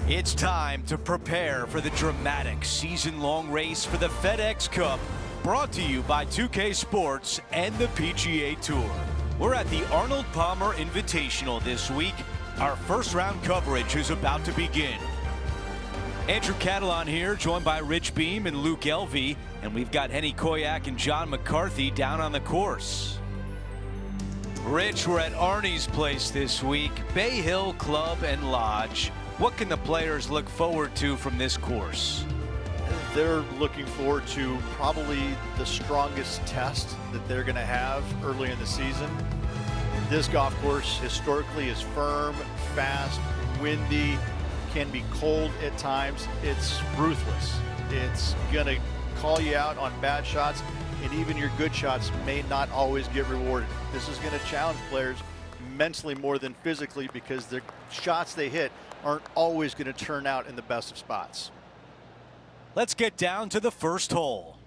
It's time to prepare for the dramatic season-long race for the FedEx Cup, brought to you by 2K Sports and the PGA Tour. We're at the Arnold Palmer Invitational this week. Our first round coverage is about to begin. Andrew Catalon here, joined by Rich Beam and Luke Elvey, and we've got Henny Koyak and John McCarthy down on the course. Rich, we're at Arnie's place this week, Bay Hill Club and Lodge. What can the players look forward to from this course? They're looking forward to probably the strongest test that they're going to have early in the season. This golf course historically is firm, fast, windy, can be cold at times. It's ruthless. It's going to call you out on bad shots, and even your good shots may not always get rewarded. This is going to challenge players mentally more than physically, because the shots they hit aren't always going to turn out in the best of spots. Let's get down to the first hole.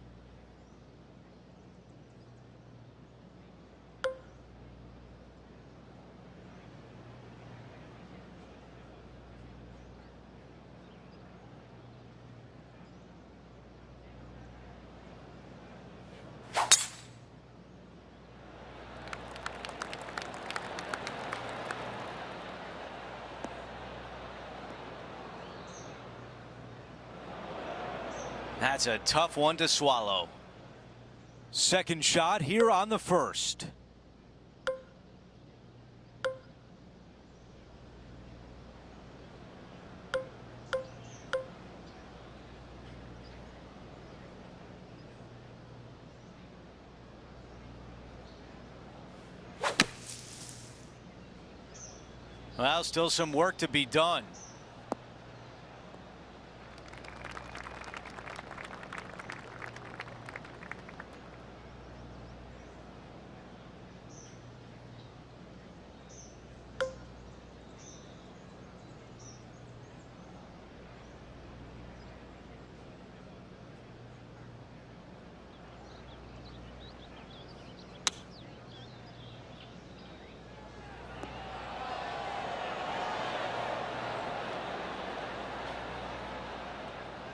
That's a tough one to swallow. Second shot here on the first. Well, still some work to be done.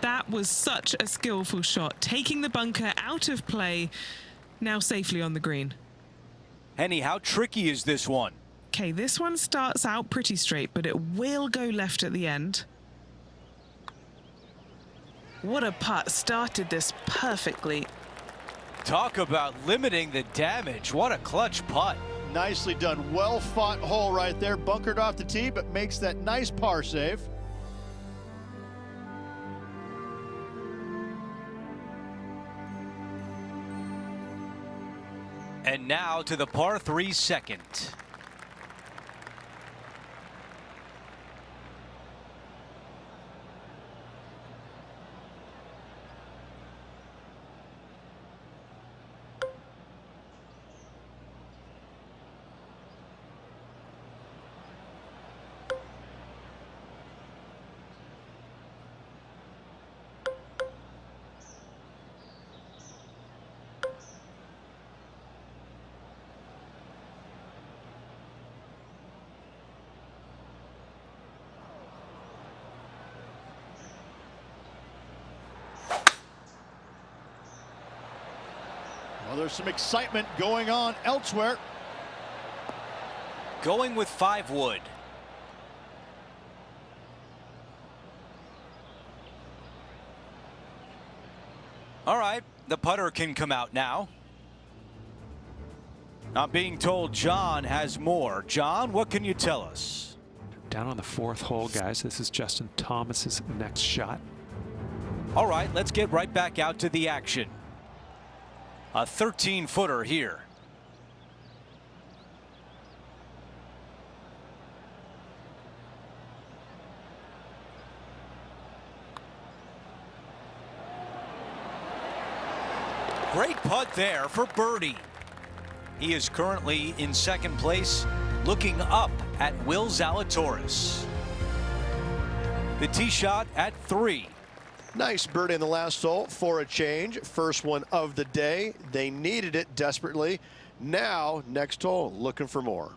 That was such a skillful shot, taking the bunker out of play, now safely on the green. Henny, how tricky is this one? Okay, this one starts out pretty straight, but it will go left at the end. What a putt, started this perfectly. Talk about limiting the damage. What a clutch putt. Nicely done. Well fought hole right there. Bunkered off the tee, but makes that nice par save. And now to the par 3 second. Well, there's some excitement going on elsewhere. Going with 5 wood. All right, the putter can come out now. I'm being told John has more. John, what can you tell us? Down on the 4th hole, guys. This is Justin Thomas's next shot. All right, let's get right back out to the action. A 13-footer here. Great putt there for birdie. He is currently in second place, looking up at Will Zalatoris. The tee shot at 3. Nice birdie in the last hole for a change. First one of the day. They needed it desperately. Now, next hole, looking for more.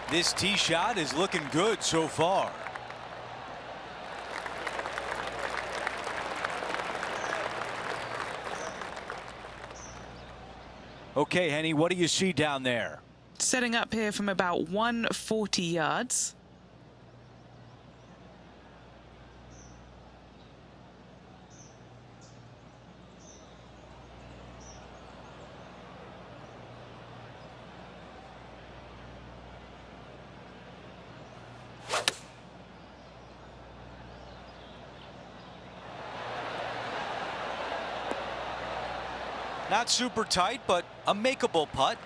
This tee shot is looking good so far. Okay, Henny, what do you see down there? Setting up here from about 140 yards. Not super tight, but a makeable putt.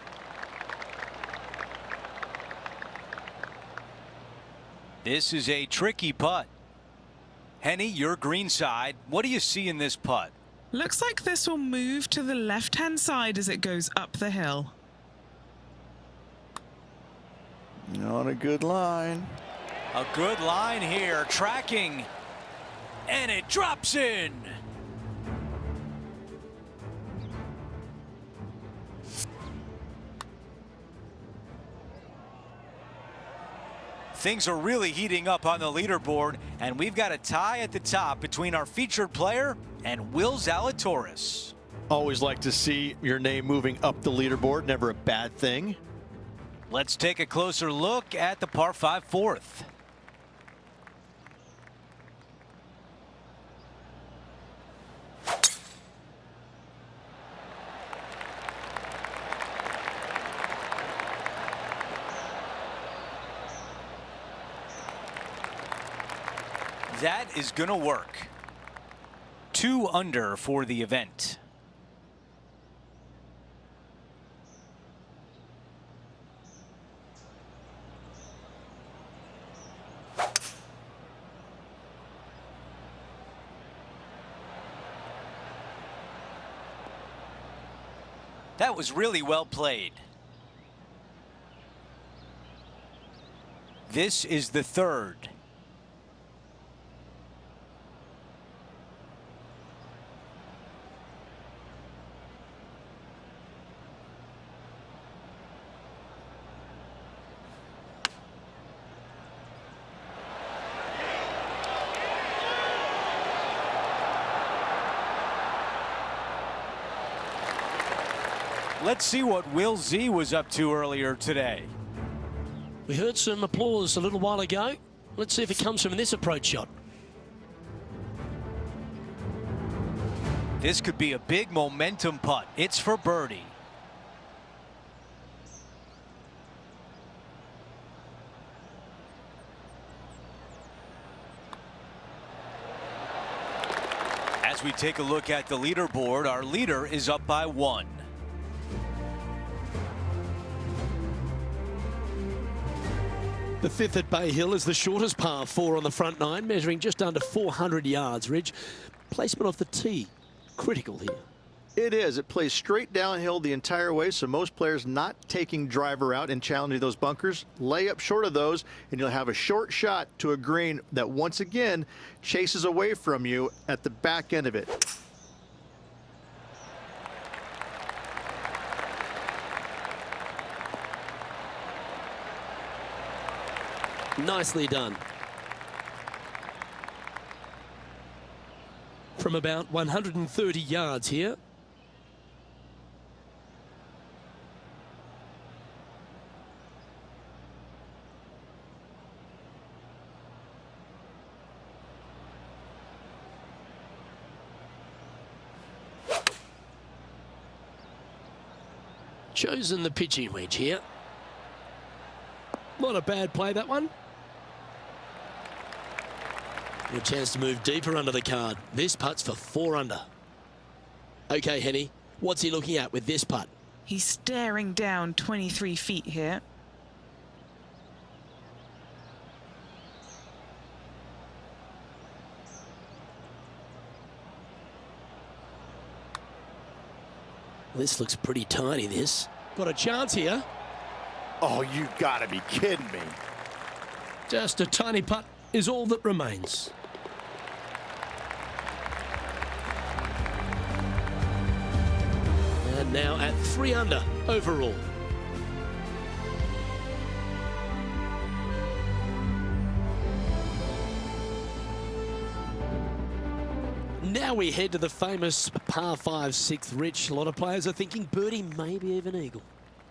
This is a tricky putt. Henny, your green side. What do you see in this putt? Looks like this will move to the left-hand side as it goes up the hill. On a good line. A good line here, tracking, and it drops in. Things are really heating up on the leaderboard, and we've got a tie at the top between our featured player and Will Zalatoris. Always like to see your name moving up the leaderboard. Never a bad thing. Let's take a closer look at the par 5 fourth. That is going to work. 2 under for the event. That was really well played. This is the third. Let's see what Will Z was up to earlier today. We heard some applause a little while ago. Let's see if it comes from this approach shot. This could be a big momentum putt. It's for birdie. As we take a look at the leaderboard, our leader is up by 1. The 5th at Bay Hill is the shortest par 4 on the front 9, measuring just under 400 yards, Ridge. Placement off the tee, critical here. It is. It plays straight downhill the entire way, so most players not taking driver out and challenging those bunkers. Lay up short of those, and you'll have a short shot to a green that once again chases away from you at the back end of it. Nicely done. From about 130 yards here. Chosen the pitching wedge here. Not a bad play, that one. A chance to move deeper under the card. This putt's for 4 under. Okay, Henny, what's he looking at with this putt? He's staring down 23 feet here. This looks pretty tiny, this. Got a chance here. Oh, you gotta be kidding me. Just a tiny putt is all that remains. And now at 3 under overall. And now we head to the famous par 5 6th, Rich. A lot of players are thinking birdie, maybe even eagle.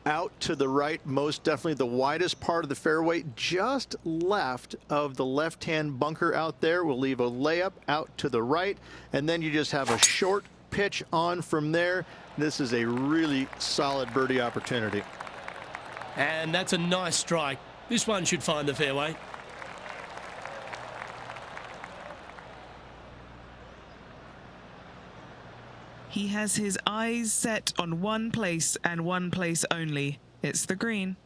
Out to the right, most definitely the widest part of the fairway, just left of the left-hand bunker out there. We'll leave a layup out to the right, and then you just have a short pitch on from there. This is a really solid birdie opportunity. And that's a nice strike. This one should find the fairway. He has his eyes set on one place and one place only. It's the green.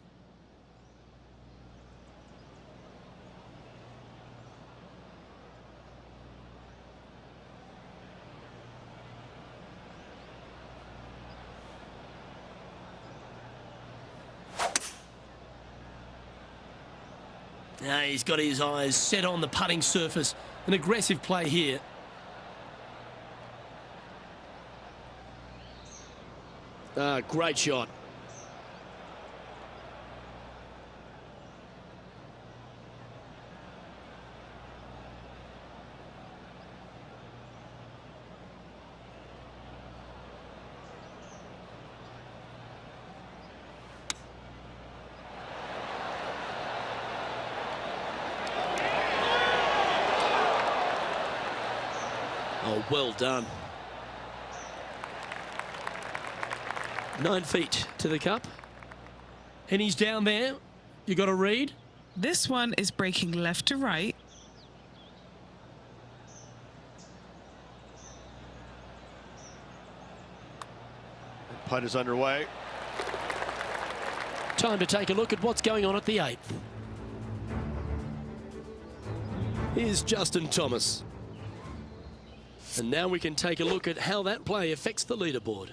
Now he's got his eyes set on the putting surface. An aggressive play here. Great shot. Oh, well done. 9 feet to the cup. And he's down there. You got to read. This one is breaking left to right. Putt is underway. Time to take a look at what's going on at the 8th. Here's Justin Thomas. And now we can take a look at how that play affects the leaderboard.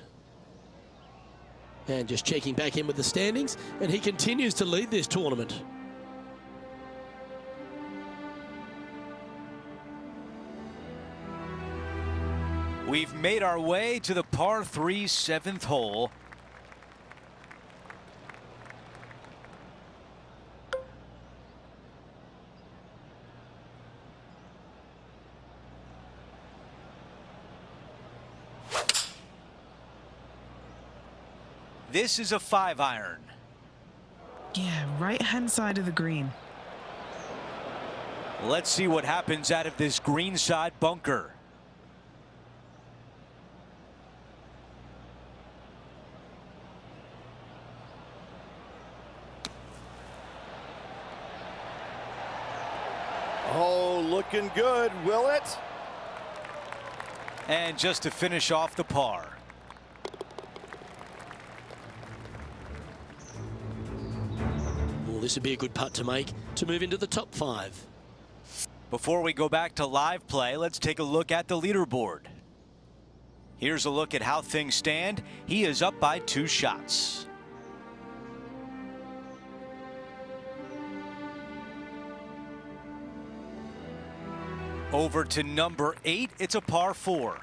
And just checking back in with the standings, and he continues to lead this tournament. We've made our way to the par 3 7th hole. This is a 5-iron. Yeah, right-hand side of the green. Let's see what happens out of this greenside bunker. Oh, looking good, will it? And just to finish off the par. This would be a good putt to make to move into the top 5. Before we go back to live play, let's take a look at the leaderboard. Here's a look at how things stand. He is up by 2 shots. Over to number 8, it's a par 4.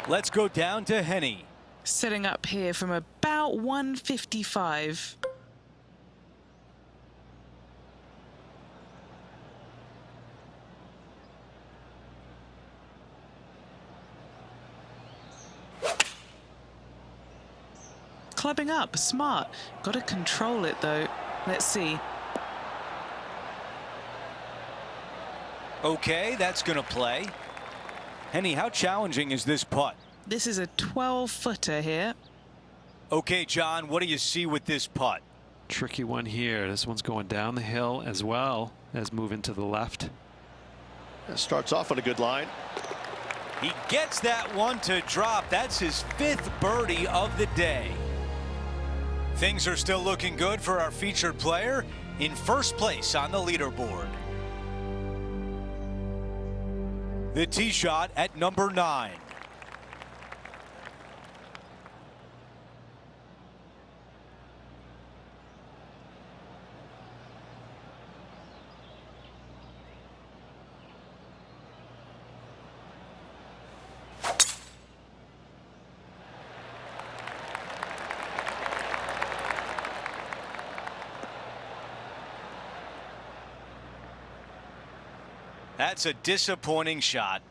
Let's go down to Henny. Setting up here from about 155. Clubbing up, smart. Got to control it though. Let's see. Okay, that's gonna play. Henny, how challenging is this putt? This is a 12-footer here. Okay, John, what do you see with this putt? Tricky one here. This one's going down the hill as well as moving to the left. That starts off on a good line. He gets that one to drop. That's his 5th birdie of the day. Things are still looking good for our featured player in first place on the leaderboard. The tee shot at number 9. That's a disappointing shot.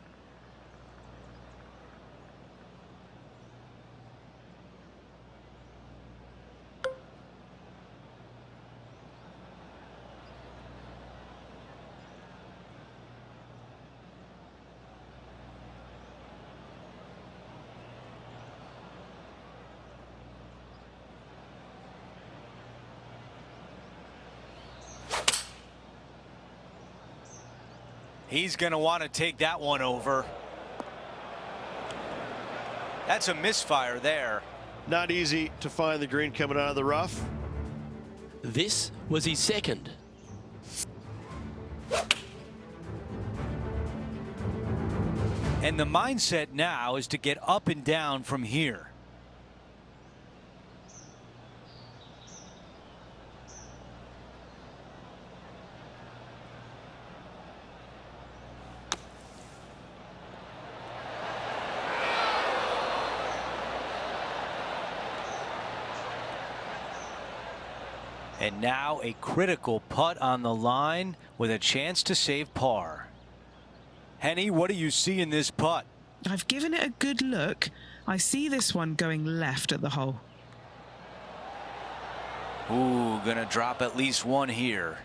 He's going to want to take that one over. That's a misfire there. Not easy to find the green coming out of the rough. This was his second. And the mindset now is to get up and down from here. And now a critical putt on the line with a chance to save par. Henny, what do you see in this putt? I've given it a good look. I see this one going left at the hole. Ooh, gonna drop at least one here.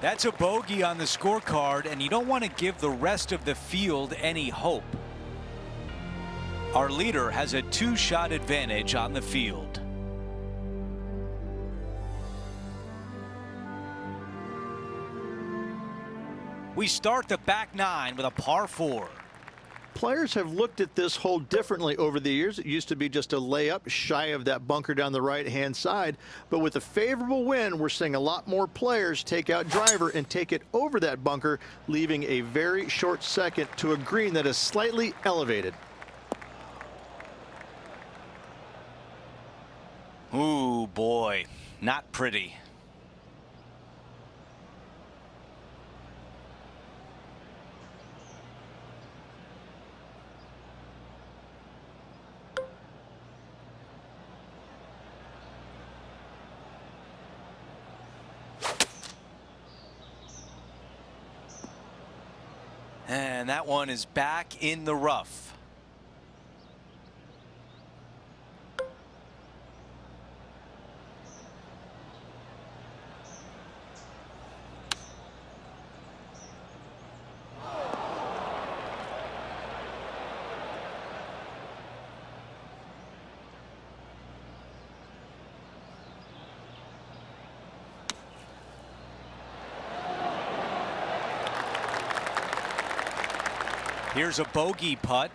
That's a bogey on the scorecard, and you don't want to give the rest of the field any hope. Our leader has a 2-shot advantage on the field. We start the back 9 with a par 4. Players have looked at this hole differently over the years. It used to be just a layup shy of that bunker down the right-hand side. But with a favorable wind, we're seeing a lot more players take out driver and take it over that bunker, leaving a very short second to a green that is slightly elevated. Ooh, boy, not pretty. And that one is back in the rough. Here's a bogey putt.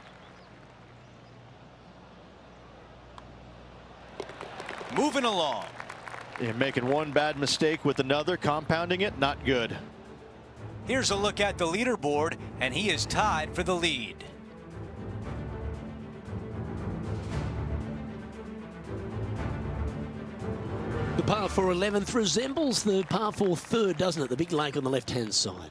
Moving along. You're making one bad mistake with another, compounding it, not good. Here's a look at the leaderboard, and he is tied for the lead. The par 4 11th resembles the par 4 third, doesn't it? The big lake on the left-hand side.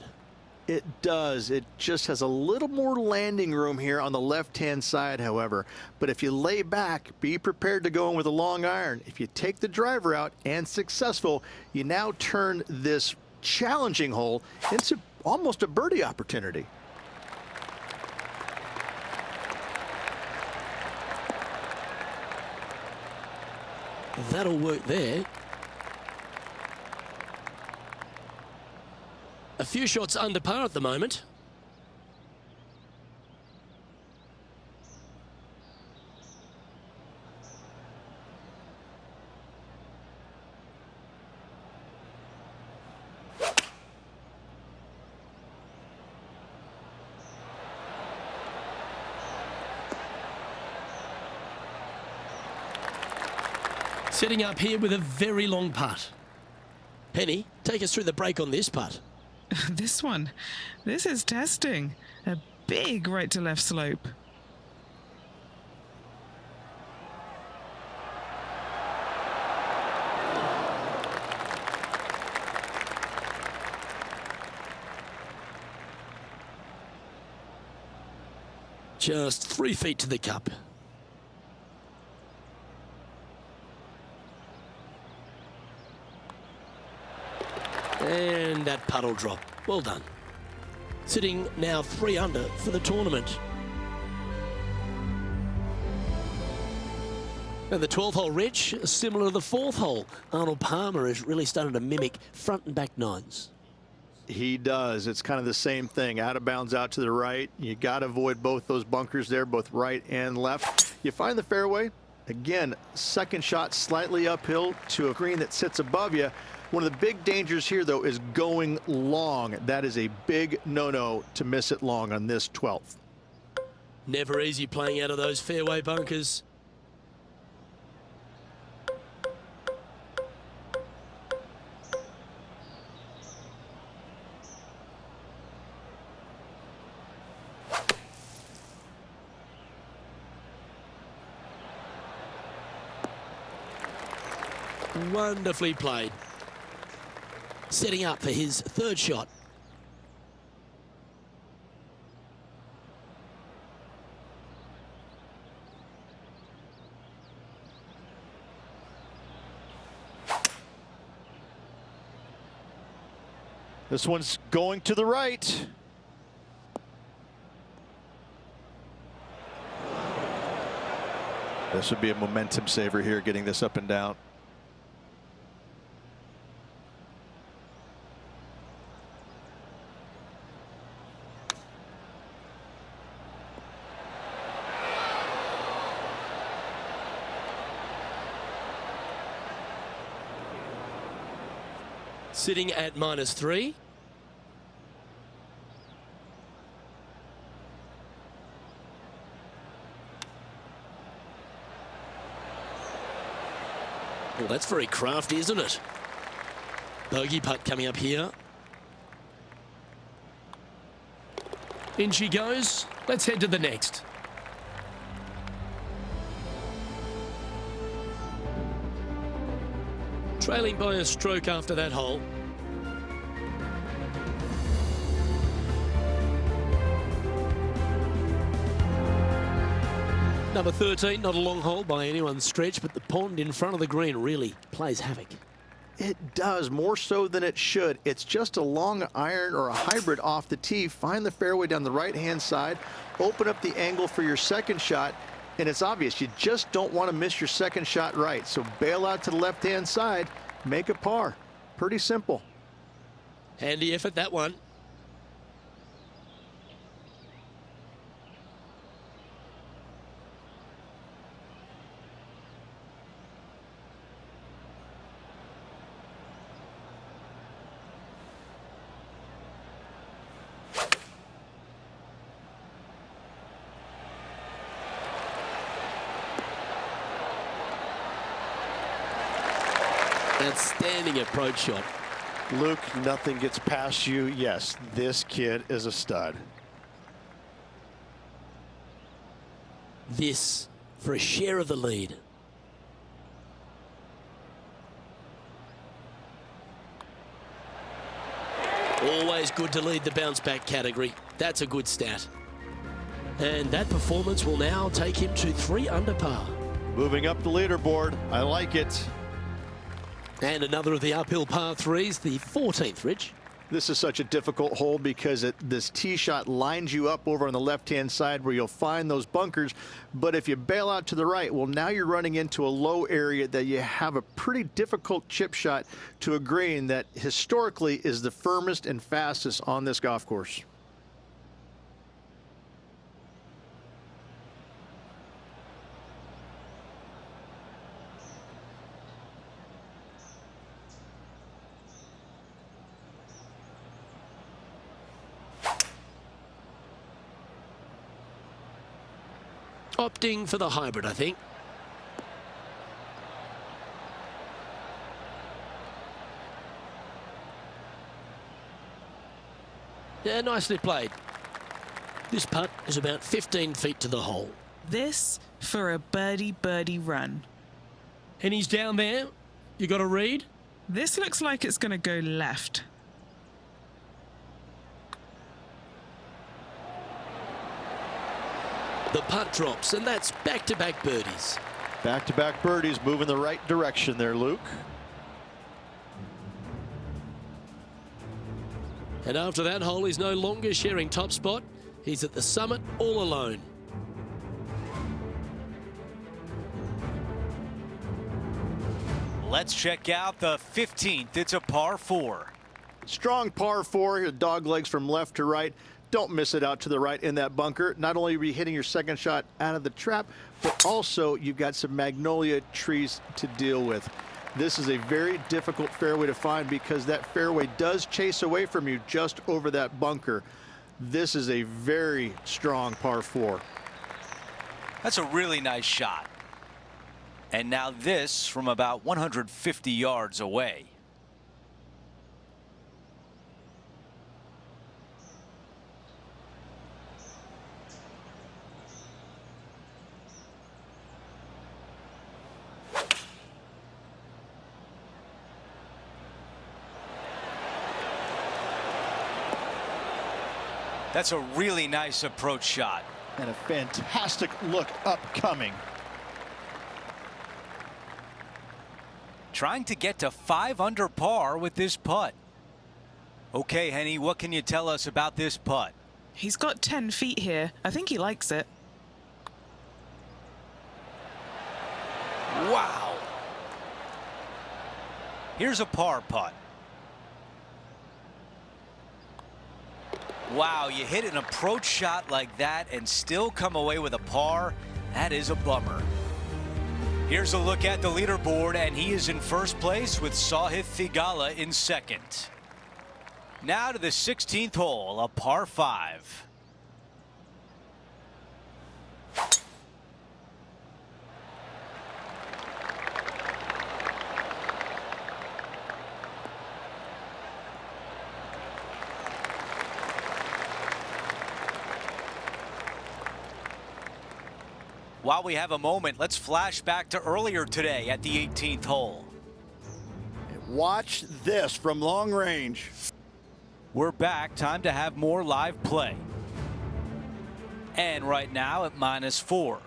It does. It just has a little more landing room here on the left-hand side, however. But if you lay back, be prepared to go in with a long iron. If you take the driver out and successful, you now turn this challenging hole into almost a birdie opportunity. That'll work there. A few shots under par at the moment. Setting up here with a very long putt. Penny, take us through the break on this putt. This is testing. A big right to left slope. Just 3 feet to the cup. And that puddle drop. Well done. Sitting now 3 under for the tournament. And the 12th hole, Rich, similar to the 4th hole. Arnold Palmer is really starting to mimic front and back nines. He does. It's kind of the same thing. Out of bounds out to the right. You got to avoid both those bunkers there, both right and left. You find the fairway. Again, second shot slightly uphill to a green that sits above you. One of the big dangers here, though, is going long. That is a big no-no to miss it long on this 12th. Never easy playing out of those fairway bunkers. Wonderfully played. Setting up for his 3rd shot. This one's going to the right. This would be a momentum saver here, getting this up and down. Sitting at -3. Well, that's very crafty, isn't it? Bogey putt coming up here. In she goes. Let's head to the next. Trailing by a stroke after that hole. Number 13, not a long hole by anyone's stretch, but the pond in front of the green really plays havoc. It does, more so than it should. It's just a long iron or a hybrid off the tee. Find the fairway down the right-hand side, open up the angle for your second shot, and it's obvious you just don't want to miss your second shot right. So bail out to the left-hand side, make a par. Pretty simple. Handy effort, that one. Outstanding approach shot. Luke, nothing gets past you. Yes, this kid is a stud. This for a share of the lead. Always good to lead the bounce back category. That's a good stat. And that performance will now take him to 3 under par. Moving up the leaderboard. I like it. And another of the uphill par 3s, the 14th, Rich. This is such a difficult hole because this tee shot lines you up over on the left-hand side where you'll find those bunkers. But if you bail out to the right, well, now you're running into a low area that you have a pretty difficult chip shot to a green that historically is the firmest and fastest on this golf course. Opting for the hybrid, I think. Yeah, nicely played. This putt is about 15 feet to the hole. This for a birdie run. And he's down there. You got a read? This looks like it's going to go left. The putt drops, and that's back-to-back birdies. Back-to-back birdies, moving the right direction there, Luke. And after that hole, he's no longer sharing top spot. He's at the summit all alone. Let's check out the 15th. It's a par 4. Strong par 4, dog legs from left to right. Don't miss it out to the right in that bunker. Not only are you hitting your second shot out of the trap, but also you've got some magnolia trees to deal with. This is a very difficult fairway to find because that fairway does chase away from you just over that bunker. This is a very strong par 4. That's a really nice shot. And now this from about 150 yards away. That's a really nice approach shot. And a fantastic look upcoming. Trying to get to 5 under par with this putt. Okay, Henny, what can you tell us about this putt? He's got 10 feet here. I think he likes it. Wow. Here's a par putt. Wow, you hit an approach shot like that and still come away with a par. That is a bummer. Here's a look at the leaderboard, and he is in first place with Sahith Theegala in second. Now to the 16th hole, a par 5. While we have a moment, let's flash back to earlier today at the 18th hole. Watch this from long range. We're back. Time to have more live play. And right now at -4.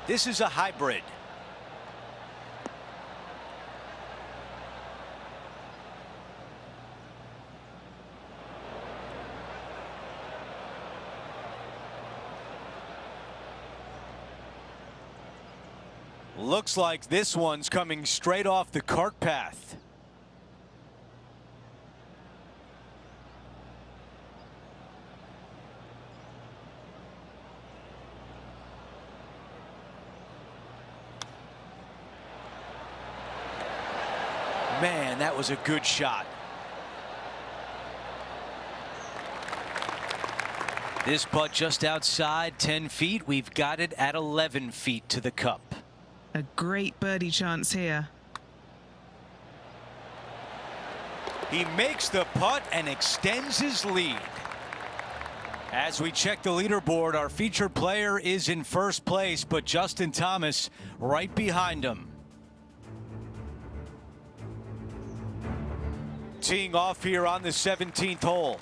This is a hybrid. Looks like this one's coming straight off the cart path. Man, that was a good shot. This putt just outside 10 feet. We've got it at 11 feet to the cup. A great birdie chance here. He makes the putt and extends his lead. As we check the leaderboard, our featured player is in first place, but Justin Thomas right behind him. Teeing off here on the 17th hole.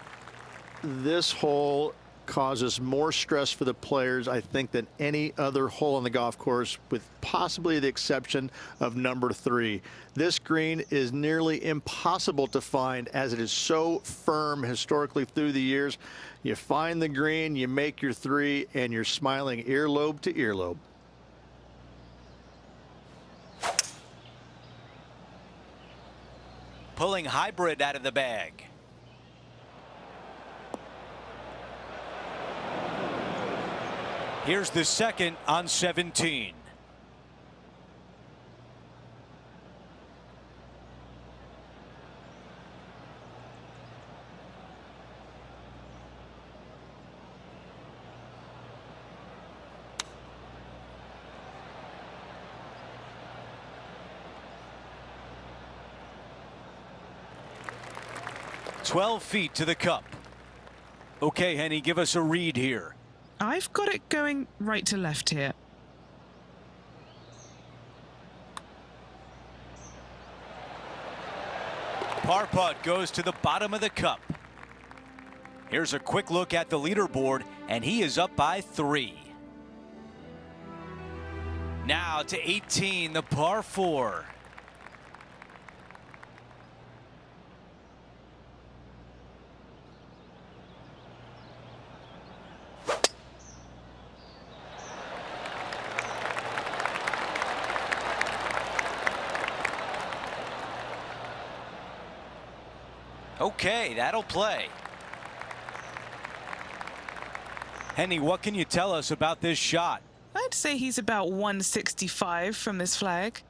This hole causes more stress for the players, I think, than any other hole on the golf course, with possibly the exception of number 3. This green is nearly impossible to find as it is so firm historically through the years. You find the green, you make your 3, and you're smiling earlobe to earlobe. Pulling hybrid out of the bag. Here's the second on 17. 12 feet to the cup. Okay, Henny, give us a read here. I've got it going right to left here. Par putt goes to the bottom of the cup. Here's a quick look at the leaderboard, and he is up by 3. Now to 18, the par 4. Okay, that'll play. Henny, what can you tell us about this shot? I'd say he's about 165 from this flag.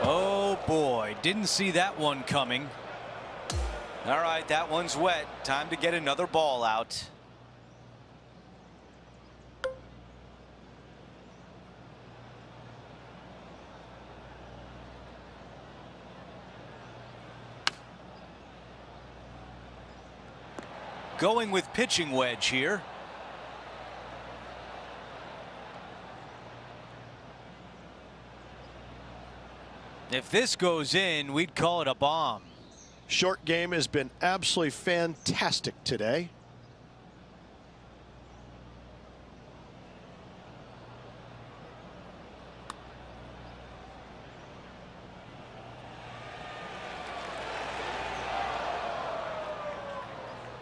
Oh boy, didn't see that one coming. All right, that one's wet. Time to get another ball out. Going with pitching wedge here. If this goes in, we'd call it a bomb. Short game has been absolutely fantastic today.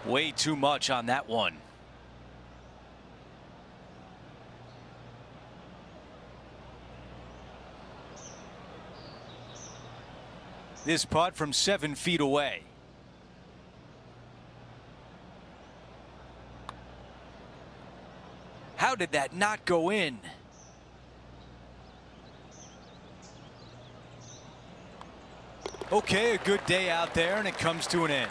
Way too much on that one. This putt from 7 feet away. How did that not go in? Okay, a good day out there, and it comes to an end.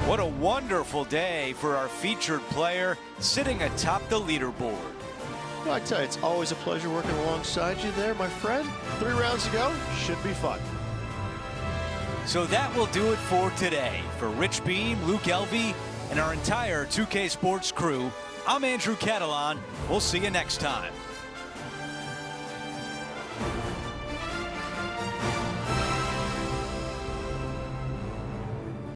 What a wonderful day for our featured player sitting atop the leaderboard. Well, I tell you, it's always a pleasure working alongside you there, my friend. 3 rounds to go. Should be fun. So that will do it for today. For Rich Beam, Luke Elvey, and our entire 2K Sports crew, I'm Andrew Catalan. We'll see you next time.